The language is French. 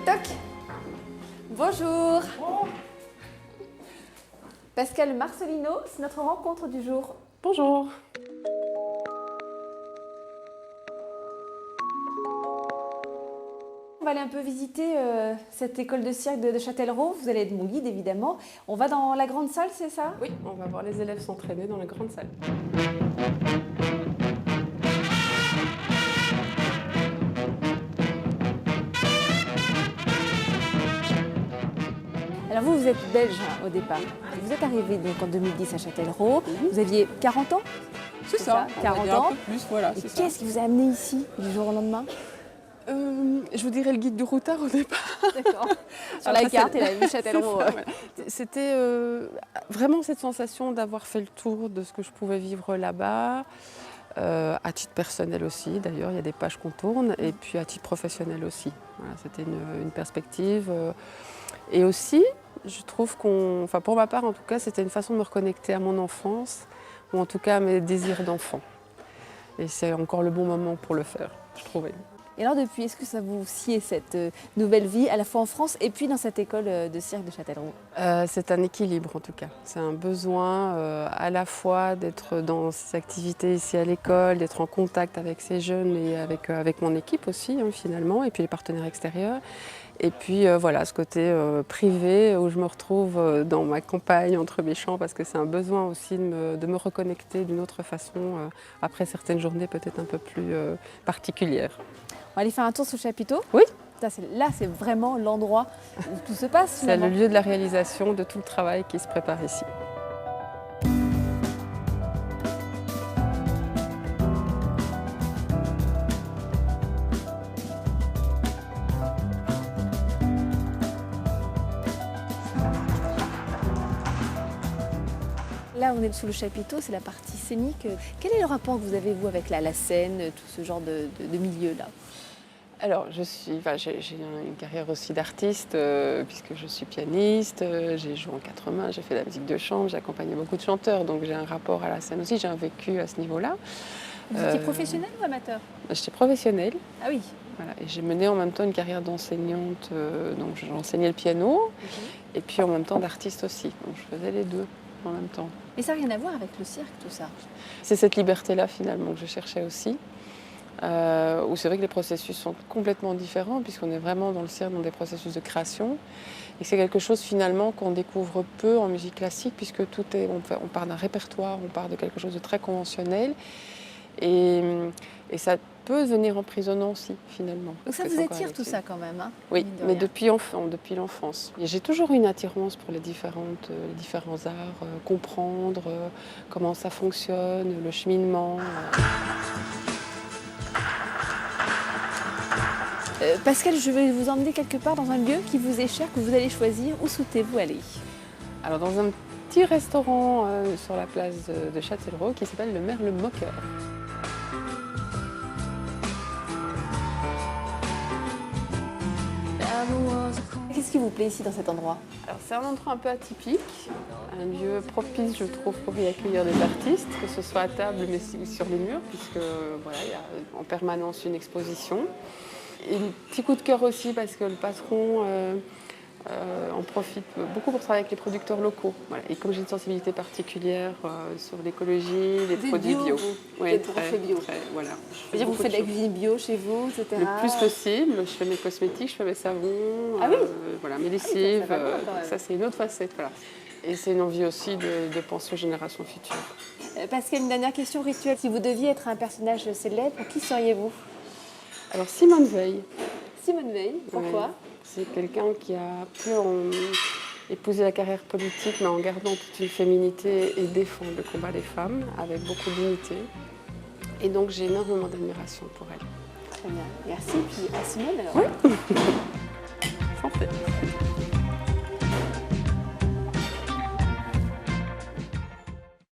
toc. Bonjour. Pascal Marcelino, c'est notre rencontre du jour. Bonjour. On va aller un peu visiter cette école de cirque de Châtellerault. Vous allez être mon guide évidemment. On va dans la grande salle, c'est ça? Oui, on va voir les élèves s'entraîner dans la grande salle. Alors vous êtes belge au départ. Vous êtes arrivé donc en 2010 à Châtellerault. Vous aviez 40 ans? C'est ça, 40 un ans. peu plus, voilà. Et qu'est-ce qui vous a amené ici du jour au lendemain? Je vous dirais le guide du routard au départ. D'accord. Sur la carte, il a vu Châtellerault. C'était vraiment cette sensation d'avoir fait le tour de ce que je pouvais vivre là-bas, à titre personnel aussi. D'ailleurs, il y a des pages qu'on tourne, et puis à titre professionnel aussi. Voilà, c'était une perspective. Et aussi, je trouve pour ma part en tout cas, c'était une façon de me reconnecter à mon enfance, ou en tout cas à mes désirs d'enfant. Et c'est encore le bon moment pour le faire, je trouvais. Et alors depuis, est-ce que ça vous sied cette nouvelle vie, à la fois en France et puis dans cette école de cirque de Châtellerault? C'est un équilibre en tout cas. C'est un besoin à la fois d'être dans ces activités ici à l'école, d'être en contact avec ces jeunes et avec mon équipe aussi finalement, et puis les partenaires extérieurs. Et puis voilà, ce côté privé où je me retrouve dans ma campagne entre mes champs, parce que c'est un besoin aussi de me reconnecter d'une autre façon après certaines journées peut-être un peu plus particulières. On va aller faire un tour sous le chapiteau. Oui. Là, c'est vraiment l'endroit où tout se passe. C'est le lieu de la réalisation de tout le travail qui se prépare ici. Là, on est sous le chapiteau, c'est la partie scénique. Quel est le rapport que vous avez, vous, avec la scène, tout ce genre de milieu-là? Alors, j'ai une carrière aussi d'artiste, puisque je suis pianiste, j'ai joué en quatre mains, j'ai fait de la musique de chambre, j'ai accompagné beaucoup de chanteurs, donc j'ai un rapport à la scène aussi, j'ai un vécu à ce niveau-là. Vous étiez professionnel ou amateur? J'étais professionnelle. Ah oui. Voilà, et j'ai mené en même temps une carrière d'enseignante, donc j'enseignais le piano, et puis en même temps d'artiste aussi, donc je faisais les deux en même temps. Mais ça n'a rien à voir avec le cirque, tout ça? C'est cette liberté-là finalement que je cherchais aussi. Où c'est vrai que les processus sont complètement différents, puisqu'on est vraiment dans le cirque, dans des processus de création. Et c'est quelque chose finalement qu'on découvre peu en musique classique, puisque on part d'un répertoire, on part de quelque chose de très conventionnel. Et ça peut devenir emprisonnant aussi, finalement. Donc ça vous attire tout ça quand même, hein? Oui, mais depuis l'enfance. Et j'ai toujours eu une attirance pour les différents arts, comprendre comment ça fonctionne, le cheminement. Pascal, je vais vous emmener quelque part dans un lieu qui vous est cher, que vous allez choisir. Où souhaitez-vous aller? Alors dans un petit restaurant sur la place de Châtellerault qui s'appelle le Merle Moqueur. Qu'est-ce qui vous plaît ici dans cet endroit? Alors c'est un endroit un peu atypique, un lieu propice je trouve pour y accueillir des artistes, que ce soit à table mais aussi sur les murs, puisque voilà, il y a en permanence une exposition. Et un petit coup de cœur aussi parce que le patron en profite beaucoup pour travailler avec les producteurs locaux. Voilà. Et comme j'ai une sensibilité particulière sur l'écologie, les produits bio. Oui, très bio. Voilà. C'est-à-dire vous faites de la cuisine bio chez vous, etc. Le plus possible. Je fais mes cosmétiques, je fais mes savons, ah oui voilà, mes lessives. Ça va bien, quand même. Ça, c'est une autre facette. Voilà. Et c'est une envie aussi de penser aux générations futures. Pascal, une dernière question rituelle. Si vous deviez être un personnage célèbre, qui seriez-vous? Alors Simone Veil. Simone Veil, pourquoi? C'est quelqu'un qui a pu épouser la carrière politique, mais en gardant toute une féminité et défendre le combat des femmes avec beaucoup d'unité. Et donc j'ai énormément d'admiration pour elle. Très bien, merci. Puis à Simone alors. Oui. Santé.